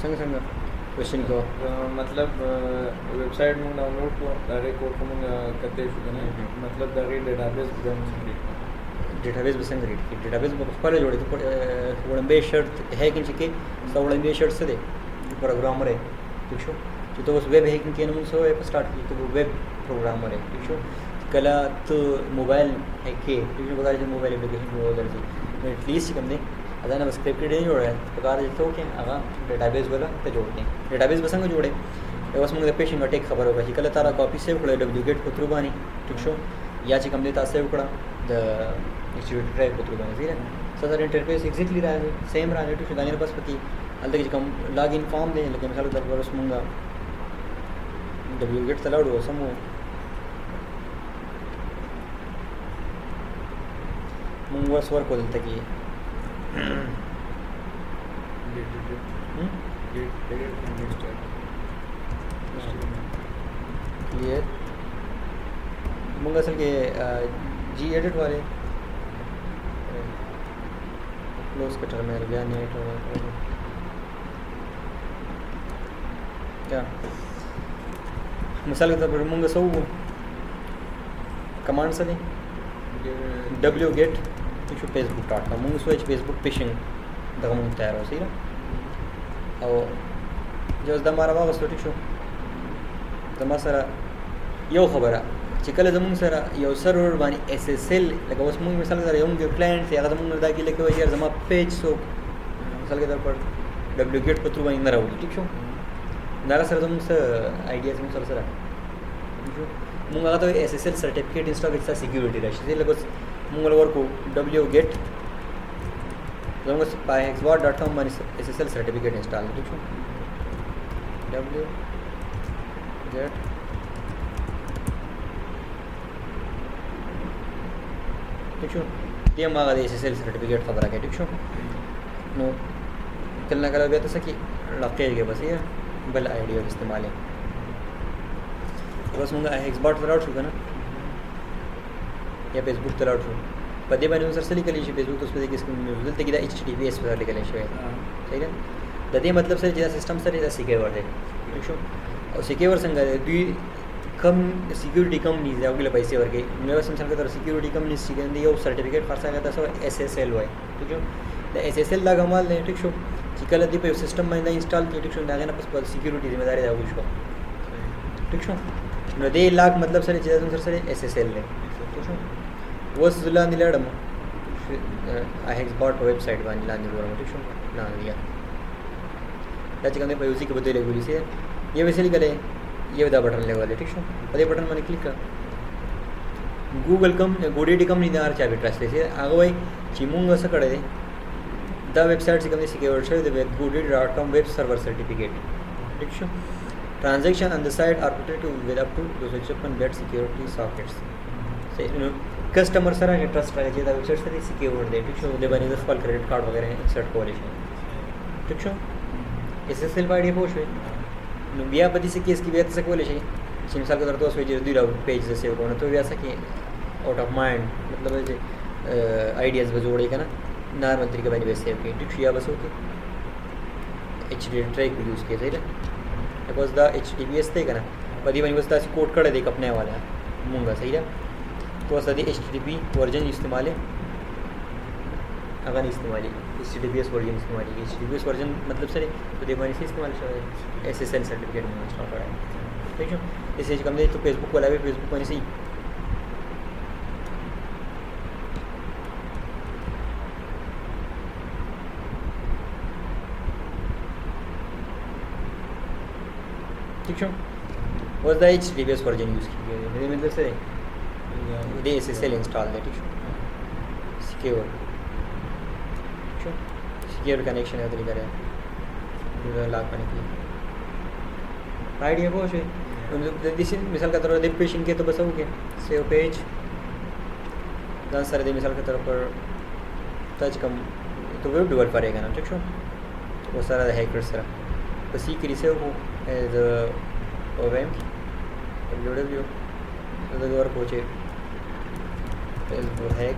څنګه څنګه کوېشن کو मतलब वेबसाइट में डाउनलोड को डायरेक्ट कोड को करते हैं मतलब डायरेक्ट डेटाबेस डेटाबेस به څنګه ریډ کی डेटाबेस په خپل جوړې ته وړاندې شرط هیکینګ چې کې وړاندې شرط څه دی प्रोग्रामर है ठीक शो जो तो उस वेब हैकिंग के नमूने से है स्टार्ट की तो वो वेब प्रोग्रामर है ठीक शो कला तो मोबाइल हैक के ठीक शो बता जो मोबाइल एप्लीकेशन वो उधर से एटलीस्ट कम दे अदा ना स्क्रिप्टेड नहीं जोड़ा है बता रहे तो क्या आगा डेटाबेस वाला तो जोड़ते हैं डेटाबेस बस संग जोड़े बस मुझे पेशेंट का टेक खबर होगा कि कल तारा कॉपी सेव कर डब्ल्यूगेट को थ्रू बानी ठीक शो या ची कम देता सेव करा द इंस्टीट्यूट ड्राइव को थ्रू बानी ठीक है सदर इंटरफेस एग्जैक्टली रहा है सेम रहा है ठीक शो दाने पास पति अलग कम लॉग इन फॉर्म दें लेकिन मिसाल के तौर पर उस मंगा डब्ल्यूगेट तलाउड हो समूह मंगवा स्वर को दिलता कि क्लियर मंगा असल के जी एडिट वाले क्लोज कटर में गया नेट क्या मिसाल के तौर पर मुंगा सौ कमांड से नहीं wget ठीक फेसबुक डॉट कॉम मुंग स्विच फेसबुक फिशिंग दगा मुंग तैयार हो सही ना और जो दमारा वापस तो ठीक शो दमा सरा यो खबर चिकल जमुन सरा यो सर्वर बानी SSL लगा उस मुंग मिसाल के तौर पर उनके क्लाइंट से अगर मुंग नदा की लेके वही यार जमा पेज सो मिसाल के तौर पर wget को थ्रू बानी नरा होगी ठीक शो नारा सर तुम आइडिया से सर सर मुंगा तो SSL सर्टिफिकेट इंस्टॉल करता सिक्योरिटी रश से लगो मुंगल वर को wget लगो pyhexbot.com माने SSL सर्टिफिकेट इंस्टॉल ठीक है wget ठीक है ये मांगा SSL सर्टिफिकेट खबर है ठीक है नो चलना करा गया तो सकी लगे के बस ये बल आइडिया इस्तेमाल है बस मुंगा हेक्सबॉट तलाउड शुगा ना या फेसबुक तलाउड शु पदे बने सर से निकली फेसबुक तो उस पे किसको मिलते कि HTTPS पर निकले शो है ठीक है ददे मतलब सर जैसा सिस्टम सर जैसा सिक्योर है ठीक है और सिक्योर संग दी कम सिक्योरिटी कम नहीं है अगले पैसे वर्गे मेरे पास समझ के सिक्योरिटी कम नहीं सिक्योरिटी ये सर्टिफिकेट फरसा गया था सो SSL है ठीक है द SSL ला कमाल है ठीक है चिकल दी पे सिस्टम में इंस्टॉल किया ठीक है ना बस सिक्योरिटी जिम्मेदारी है उसको ठीक है नदे लाख मतलब सर जैसा सर SSL है ठीक है वो जुला निलाडम हेक्सबॉट वेबसाइट वाली लाने बोल ठीक है ना लिया त्याची कंदे पे के बदले गुली से ये वैसे निकले ये बता बटन ले वाले ठीक है अरे बटन मैंने क्लिक कर गूगल कम गोडीडी कम नहीं दार चाबी ट्रस्ट से आगे भाई चिमुंग असं कडे द वेबसाइट से company secure show the godiddy.com web server certificate ठीक है transaction on the site are protected with up to 256 gate security sockets से कस्टमर सर के ट्रस्ट रहे जे वेबसाइट से सिक्योर दे ठीक है दे बने फॉल क्रेडिट कार्ड वगैरह इंसर्ट कोलेशन ठीक है SSL पार्टी पोश है बिया पति से केस की बिया तक कोलेशन मिसाल के तौर तो उसमें दिला पेज से सेव करना तो ऐसा कि आउट ऑफ माइंड मतलब जे आइडियाज बजोड़े का ना नॉर्मल तरीके बनी वैसे सेव की ठीक है बस ओके HTTP ट्रैक यूज़ किए थे बिकॉज द HTTPS थे ना पदी बनी बस तासी कोड कर दे अपने वाला मूंगा सही है तो सदी HTTP वर्जन इस्तेमाल है अगर इस्तेमाल HTTPS वर्जन इस्तेमाल HTTPS वर्जन मतलब सर तो देखो इसे इस्तेमाल SSL सर्टिफिकेट में इंस्टॉल करा है ठीक है इसे कम दे तो फेसबुक वाला भी फेसबुक में से ठीक है was the HTTPS version use की गई मेरे मतलब से दे SSL इंस्टॉल है ठीक है सिक्योर ठीक है सिक्योर कनेक्शन है तो करें लॉक करने के लिए आइडिया बहुत है दिस मिसाल का तौर पर पेशिंग के तो बस हो गया सेव पेज दान सारे दे मिसाल के तौर पर टच कम तो वेब डेवलपर रहेगा ना ठीक है वो सारा हैकर्स सर बस ये करी से वो एज OVM www तो वर्क पहुँचे फेसबुक हैक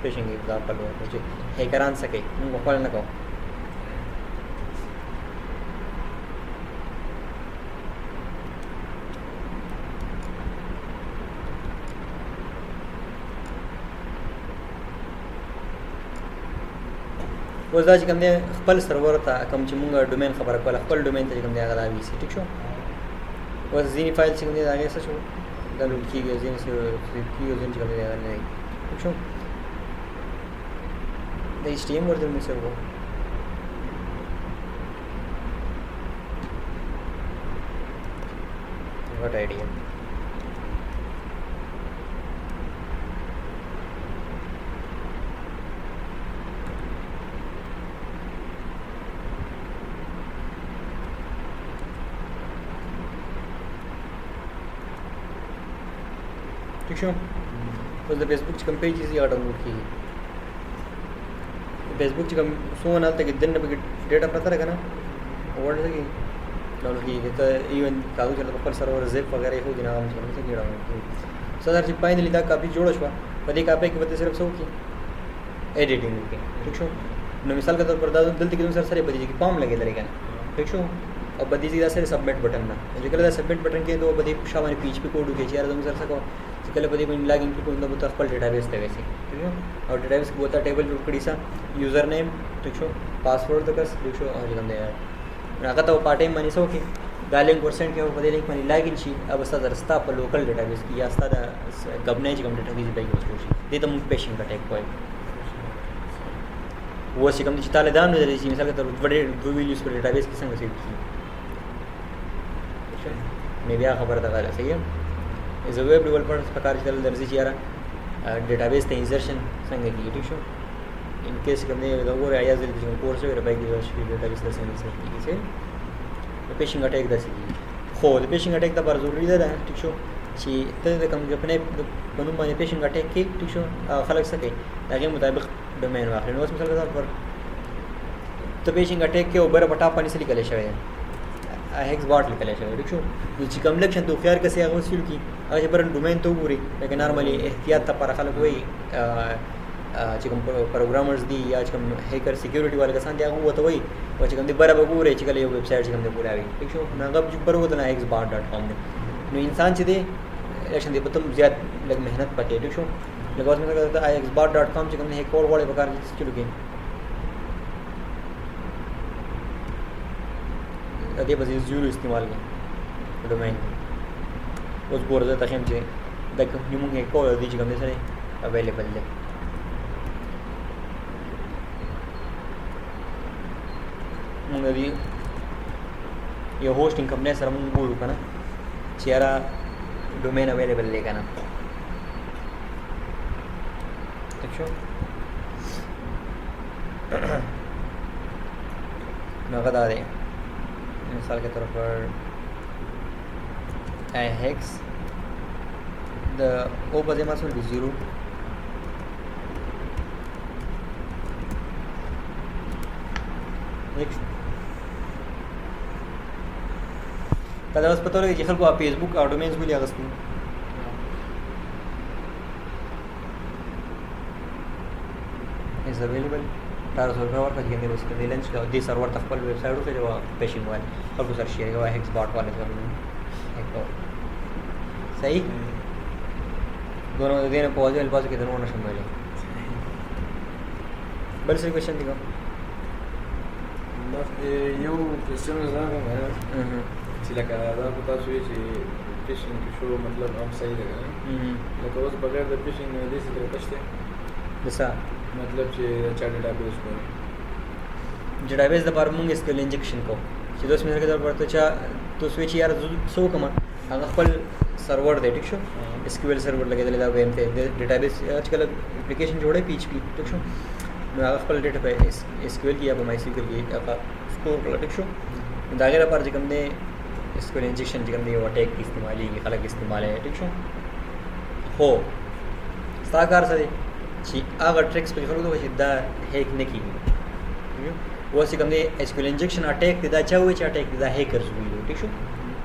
फिशिंग एग्जाम्पल पहुँचे हैकर आन सके मोबाइल ना कहो اوس دا چې کوم دی خپل سرور ته کوم چې مونږ ډومین خبره کوله خپل ډومین ته چې کوم دی هغه راویسي ټیک شو. اوس ځینې فایل چې کوم دی د هغې څه شو دا لوډ کېږي ځینې څه کېږي ځینې چې کوم دی هغه نه وي ټیک شو. د HTML ورته مې سر وکړو what idea. ٹھیک شو اوس د فیسبوک چې کوم پیج یې ډاونلوډ کیږي فیسبوک چې کوم سونه ته کې دنه په ډیټا پرته راکنه ورته کې ډاونلوډ کیږي ته ایون تاسو چې په خپل سرور زیپ وغیرہ خو دینه هم څه کې ډاونلوډ کیږي سره چې فائنلی دا کاپی جوړ شو په دې کاپی کې به صرف څو کې ایډیټینګ کې ټیک شو. نو مثال کے طور پر دا دلته کې سره سره په دې کې پام لګیدل کنه ٹھیک شو. او بدی سیدا سره سبمټ بٹن نه چې کله دا سبمټ بٹن کې دوه بدی شامل PHP کوډ کې چې زموږ سره څه چې کله بدی باندې لاګین کړو نو به خپل ډیټابیس ته وسی ٹھیک شو. او ډیټابیس کې وتا ټیبل جوړ کړی سا یوزر نیم ټیک شو پاسورډ تکس ټیک شو او کوم دی هغه ته پارټ ټایم باندې سو کې دا لینک ورسنټ کې په دې لینک باندې لاګین شي او ستاسو رستا په لوکل ډیټابیس کې یا ستاسو غبنې چې کوم ډیټابیس به یوز شي دې ته موږ پیشنګ اٹیک کوی वो से कम चिता दान हो जाए मिसाल के तौर पर बड़े यूज पर डेटाबेस की संग से मैं भी खबर था सही है एज अ वेब डेवलपर प्रकार चल दर्जी चियारा डेटाबेस थे इंसर्शन संग की ठीक शो इन केस कमने वो आया जल कोर्स वगैरह बाइक डेटाबेस थे संग से पेशिंग अटैक दसी हो पेशिंग अटैक दा बार जरूरी है ठीक शो چې ته کوم خپل په نوم باندې پیشنګ اٹیک کې ټیک شو خلک سکے هغه مطابق ډومین واخلي. نو مثال کے طور پر ته پیشنګ اٹیک کې اوبر پټا پانی سره لیکل شوی هیکس باټ لیکل شوی ټیک شو. نو چې کوم لکشن تو خيار کسي هغه وسیل کی هغه پر ډومین ته وګوري لکه نارملی احتیاط ته پر خلک وای چې کوم پروګرامرز دي یا چې کوم هیکر سکیورټي والے کسان دي هغه وته وای او چې کوم دي برابر وګوري چې کله یو ویب سټ چې کوم دی پوراوي ټیک شو. نو هغه چې پر وته نه hexbot.com دی. نو انسان چې دی ایکشن دی پتم زیات لګ مهنت پته ټیک شو. لکه اوس مثلا دا hexbot.com چې کوم هیک کول وړي وکړ چې لګي ا دې به زیرو استعمال کړي ډومین اوس ګورځه ته هم چې دا کوم هیک کول دي چې کوم سره اویلیبل دی. موږ دی یو هوسټینګ کمپنی سره موږ ګورو کنه چې یاره ډومین اویلیبل دی کنه ٹھیک شو. نو هغه دا دی مثال کے طور پر هیکس د او په ځای ما سره زیرو نیکسټ دا اوس پته لګي چې خلکو په فیسبوک او ډومینز ولې اغستو is available 1800 ورکړه چې موږ اوس کنه لنچ د دې سرور ته خپل ویب سټ وکړو او پیشنګ وای خلکو سره شیر کوي hexbot والے څنګه صحیح دوه د دې نه په وځي الفاظ کې دنه نشم ویلې بل څه کوېشن دی یو کوېشن زما چې لکه دا په تاسو چې پیشنګ شو مطلب هم صحیح دی لکه اوس بغیر د پیشنګ نه دې څه ترپشته دسا مطلب چې چا ډیټابیس کو ډیټابیس د پر مونږ اسکل انجکشن کو چې دوس مې راګر پرته چا تو سویچ یار سو کما هغه خپل سرور دی ټیک شو SQL سرور لګیدل دا ویم ته ډیټابیس اجکل اپلیکیشن جوړه PHP ټیک شو. نو هغه خپل ډیټا په SQL کې یا په MySQL کې هغه سٹور کړل ټیک شو. دا غیر پر چې کوم دی SQL انجکشن چې کوم دی او ټیک استعمالي خلک استعمالي ټیک شو. هو ساګار سره چې هغه ټریکس په خلکو ته چې دا هیک نه کیږي واسه کوم دی SQL انجکشن اٹیک دا چا وی چې اٹیک دا هیکرز ویلو ټیک شو.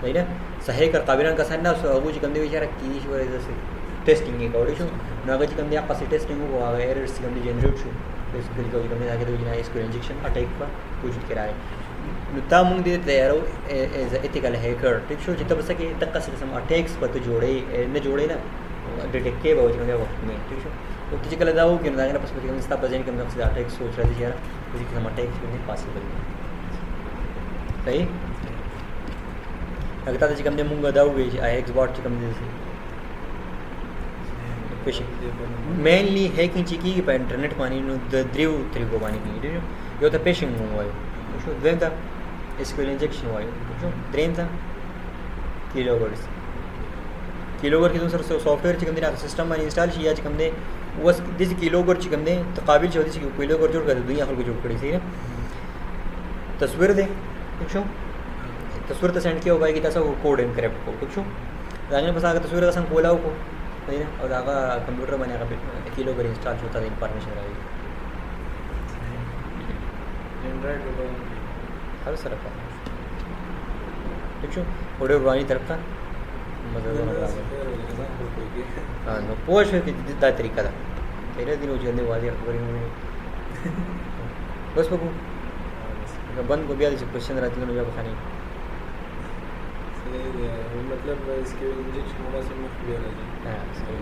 نه صحیح هیکر قابلیت کا سننا سو هغه چې کوم دی اشاره کیږي شو ورته ټیسټینګ یې کولی شو. نو هغه چې کوم دی هغه ټیسټینګ وو هغه ایررز کوم دی جنریټ شو بیسیکلی کوم دی هغه د SQL انجکشن اٹیک په وجود کې راځي. نو تا مونږ دې تیارو ایز ایتیکل هیکر ټیک شو چې تاسو کې دغه قسم اٹیکس په جوړې نه جوړې نه ډیټیکټ کې به وځي نو ټیک شو. او چې کله دا وکړو دا نه پس په کوم ستاسو ځین کې موږ څه اٹیک سوچ راځي یاره इसी किस्म टेक्स्ट में पॉसिबल सही अगर ताते चिकम दे मुंगा दाऊगे आई एक्स बॉट चिकम दे से फिशिंग मेनली हैकिंग चिकी की इंटरनेट मानी नो द ड्रिव तरीको मानी की यो तो फिशिंग हुआ है शो द्वेंता एसक्यूएल इंजेक्शन हुआ है शो द्रेंता किलोगर की दूसरा सॉफ्टवेयर चिकम दे सिस्टम में इंस्टॉल किया चिकम दे वस दिस किलोगर चिकम दे तो काबिल चौधरी से किलोगर जोड़ कर दुनिया खल को जोड़ करी सही है तस्वीर दे ठीक शो तस्वीर तो सेंड किया होगा कि तसा वो कोड एनक्रिप्ट को ठीक शो जाने बस आगे तस्वीर का संग कोला को सही है और आगा कंप्यूटर में आगा किलोगर इंस्टॉल होता है इंफॉर्मेशन रही एंड्रॉइड को हर सर का ठीक शो ऑडियो वाली तरफ का मतलब हाँ नो पोश कि दा तरीका था तेरे दिन उजले ने वाली खबर में बस बकू बंद को भी आदि क्वेश्चन रहती है जब खाने मतलब इसके इंजेक्शन होगा से मुफ्त भी आ जाए हाँ सही